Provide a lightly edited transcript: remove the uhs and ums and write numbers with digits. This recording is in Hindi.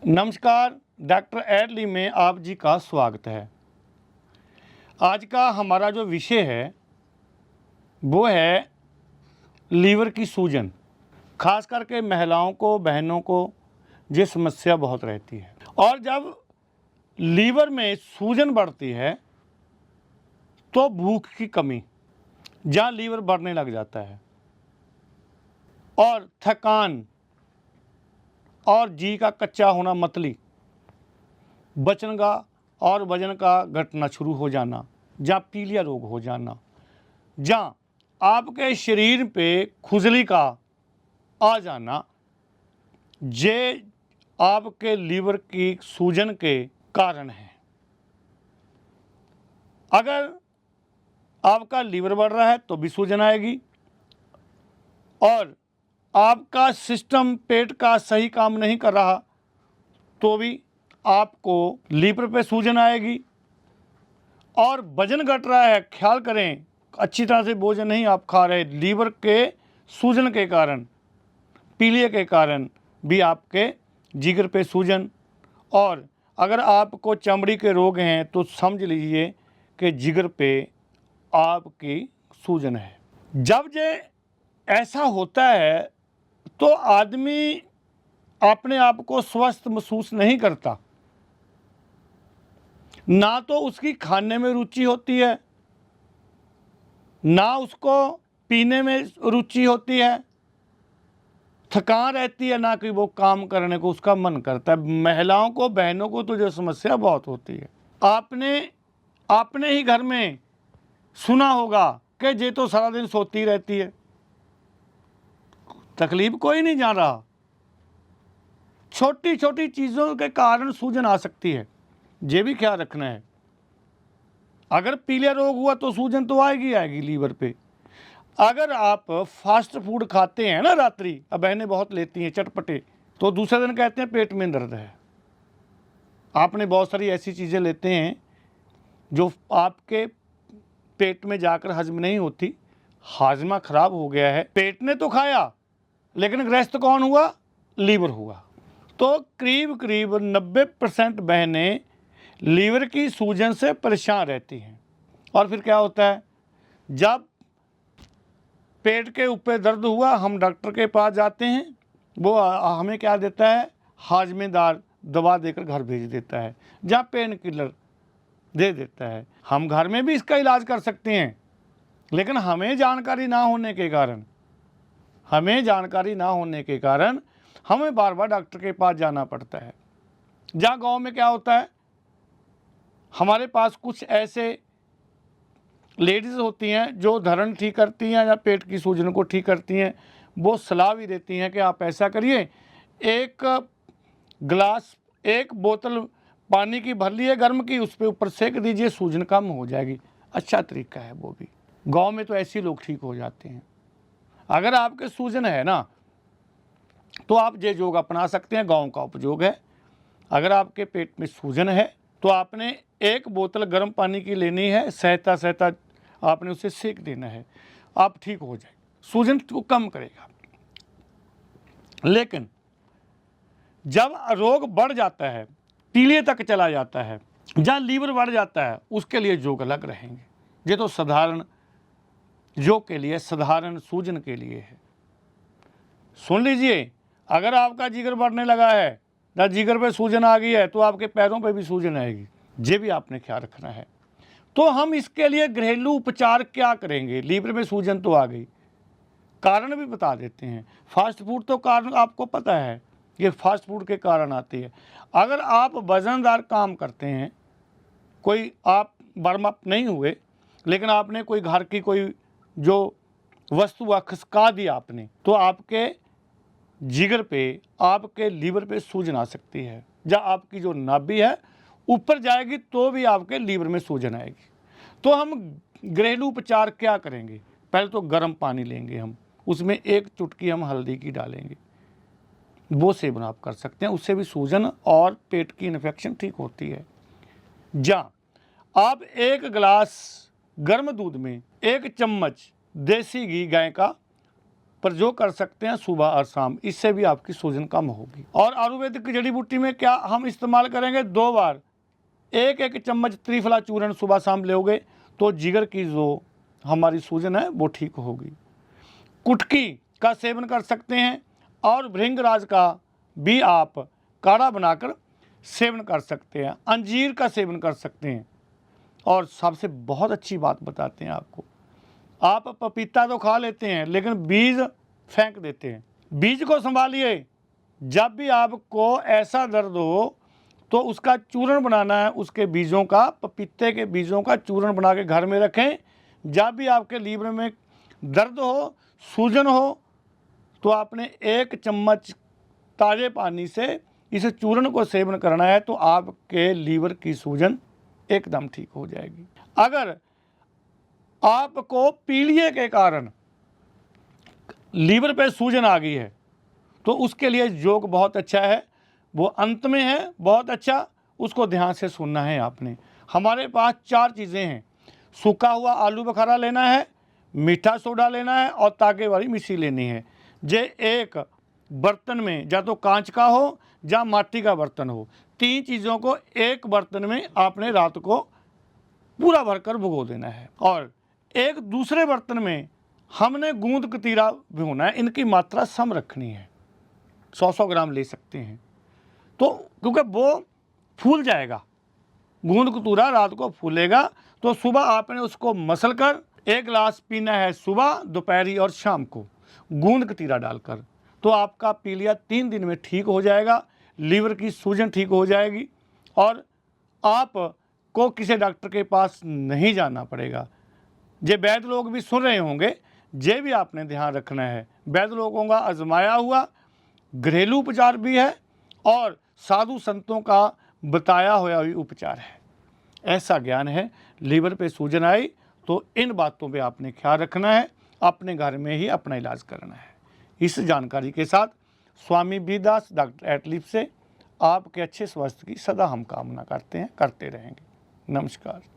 नमस्कार, डॉक्टर एडली में आप जी का स्वागत है। आज का हमारा जो विषय है वो है लीवर की सूजन। खास करके महिलाओं को, बहनों को ये समस्या बहुत रहती है। और जब लीवर में सूजन बढ़ती है तो भूख की कमी, जहाँ लीवर बढ़ने लग जाता है, और थकान और जी का कच्चा होना, मतली, बचन का और वजन का घटना शुरू हो जाना, जहाँ पीलिया रोग हो जाना, जहाँ आपके शरीर पे खुजली का आ जाना, ये आपके लीवर की सूजन के कारण है। अगर आपका लीवर बढ़ रहा है तो भी सूजन आएगी, और आपका सिस्टम पेट का सही काम नहीं कर रहा तो भी आपको लीवर पे सूजन आएगी। और वजन घट रहा है, ख्याल करें, अच्छी तरह से भोजन नहीं आप खा रहे, लीवर के सूजन के कारण, पीलिया के कारण भी आपके जिगर पे सूजन। और अगर आपको चमड़ी के रोग हैं तो समझ लीजिए कि जिगर पे आपकी सूजन है। जब ये ऐसा होता है तो आदमी अपने आप को स्वस्थ महसूस नहीं करता, ना तो उसकी खाने में रुचि होती है, ना उसको पीने में रुचि होती है, थकान रहती है, ना कि वो काम करने को उसका मन करता है। महिलाओं को, बहनों को तो जो समस्या बहुत होती है। आपने अपने ही घर में सुना होगा कि ये तो सारा दिन सोती रहती है, तकलीफ कोई नहीं जान रहा। छोटी छोटी चीज़ों के कारण सूजन आ सकती है, ये भी ख्याल रखना है। अगर पीलिया रोग हुआ तो सूजन तो आएगी आएगी लीवर पे। अगर आप फास्ट फूड खाते हैं ना रात्रि, अब बहनें बहुत लेती हैं चटपटे, तो दूसरे दिन कहते हैं पेट में दर्द है। आपने बहुत सारी ऐसी चीज़ें लेते हैं जो आपके पेट में जाकर हजम नहीं होती, हाजमा खराब हो गया है। पेट ने तो खाया लेकिन ग्रस्त कौन हुआ? लीवर हुआ। तो करीब करीब 90% बहनें लीवर की सूजन से परेशान रहती हैं। और फिर क्या होता है, जब पेट के ऊपर दर्द हुआ, हम डॉक्टर के पास जाते हैं, वो हमें क्या देता है? हाजमेदार दवा देकर घर भेज देता है, जहाँ पेन किलर दे देता है। हम घर में भी इसका इलाज कर सकते हैं, लेकिन हमें जानकारी ना होने के कारण हमें बार बार डॉक्टर के पास जाना पड़ता है। जहाँ गांव में क्या होता है, हमारे पास कुछ ऐसे लेडीज़ होती हैं जो धरण ठीक करती हैं या पेट की सूजन को ठीक करती हैं। वो सलाह भी देती हैं कि आप ऐसा करिए, एक गिलास, एक बोतल पानी की भर लिए गर्म की, उस पर ऊपर सेक दीजिए, सूजन कम हो जाएगी। अच्छा तरीका है वो भी। गांव में तो ऐसे लोग ठीक हो जाते हैं। अगर आपके सूजन है ना, तो आप ये योग अपना सकते हैं, गांव का उपयोग है। अगर आपके पेट में सूजन है तो आपने एक बोतल गर्म पानी की लेनी है, सहता सहता आपने उसे सेक देना है, आप ठीक हो जाए, सूजन को कम करेगा। लेकिन जब रोग बढ़ जाता है, पीलिया तक चला जाता है, जहाँ लीवर बढ़ जाता है, उसके लिए योग अलग रहेंगे। ये तो साधारण योग के लिए, साधारण सूजन के लिए है। सुन लीजिए, अगर आपका जिगर बढ़ने लगा है या जिगर पे सूजन आ गई है तो आपके पैरों पे भी सूजन आएगी, ये भी आपने ख्याल रखना है। तो हम इसके लिए घरेलू उपचार क्या करेंगे? लीवर में सूजन तो आ गई, कारण भी बता देते हैं। फास्ट फूड तो कारण आपको पता है, ये फास्ट फूड के कारण आती है। अगर आप वजनदार काम करते हैं, कोई आप वार्म अप नहीं हुए, लेकिन आपने कोई घर की कोई जो वस्तु खिसका दी आपने, तो आपके जिगर पे, आपके लीवर पे सूजन आ सकती है। या आपकी जो नाभि है ऊपर जाएगी तो भी आपके लीवर में सूजन आएगी। तो हम घरेलू उपचार क्या करेंगे? पहले तो गर्म पानी लेंगे, हम उसमें एक चुटकी हम हल्दी की डालेंगे, वो सेवन आप कर सकते हैं, उससे भी सूजन और पेट की इन्फेक्शन ठीक होती है। या आप एक गिलास गर्म दूध में 1 चम्मच देसी घी गाय का जो कर सकते हैं सुबह और शाम, इससे भी आपकी सूजन कम होगी। और आयुर्वेदिक जड़ी बूटी में क्या हम इस्तेमाल करेंगे, 2 बार 1-1 चम्मच त्रिफला चूर्ण सुबह शाम लोगे तो जिगर की जो हमारी सूजन है वो ठीक होगी। कुटकी का सेवन कर सकते हैं और भृंगराज का भी आप काढ़ा बनाकर सेवन कर सकते हैं। अंजीर का सेवन कर सकते हैं। और सबसे बहुत अच्छी बात बताते हैं आपको, आप पपीता तो खा लेते हैं लेकिन बीज फेंक देते हैं। बीज को संभालिए। जब भी आपको ऐसा दर्द हो तो उसका चूर्ण बनाना है, उसके बीजों का, पपीते के बीजों का चूर्ण बना के घर में रखें। जब भी आपके लीवर में दर्द हो, सूजन हो, तो आपने 1 चम्मच ताज़े पानी से इस चूर्ण को सेवन करना है, तो आपके लीवर की सूजन एकदम ठीक हो जाएगी। अगर आपको पीलिए के कारण लीवर पे सूजन आ गई है तो उसके लिए योग बहुत अच्छा है, वो अंत में है बहुत अच्छा, उसको ध्यान से सुनना है आपने। हमारे पास 4 चीज़ें हैं, सूखा हुआ आलू बुखारा लेना है, मीठा सोडा लेना है और ताके वाली मिर्ची लेनी है। जे एक बर्तन में, या तो कांच का हो या माटी का बर्तन हो, 3 चीज़ों को एक बर्तन में आपने रात को पूरा भरकर भिगो देना है। और एक दूसरे बर्तन में हमने गूंद कतीरा भिगोना है। इनकी मात्रा सम रखनी है, 100-100 ग्राम ले सकते हैं, तो क्योंकि वो फूल जाएगा, गूंद कतूरा रात को फूलेगा, तो सुबह आपने उसको मसल कर 1 गिलास पीना है, सुबह, दोपहरी और शाम को गूंद कतीरा डालकर। तो आपका पीलिया 3 दिन में ठीक हो जाएगा, लीवर की सूजन ठीक हो जाएगी और आपको किसी डॉक्टर के पास नहीं जाना पड़ेगा। जे वैद्य लोग भी सुन रहे होंगे, ये भी आपने ध्यान रखना है, वैद्य लोगों का आजमाया हुआ घरेलू उपचार भी है और साधु संतों का बताया हुआ भी उपचार है। ऐसा ज्ञान है। लीवर पे सूजन आई तो इन बातों पे आपने ख्याल रखना है, अपने घर में ही अपना इलाज करना है। इस जानकारी के साथ स्वामी बीदास डॉक्टर एटलिफ से आपके अच्छे स्वास्थ्य की सदा हम कामना करते हैं, करते रहेंगे। नमस्कार।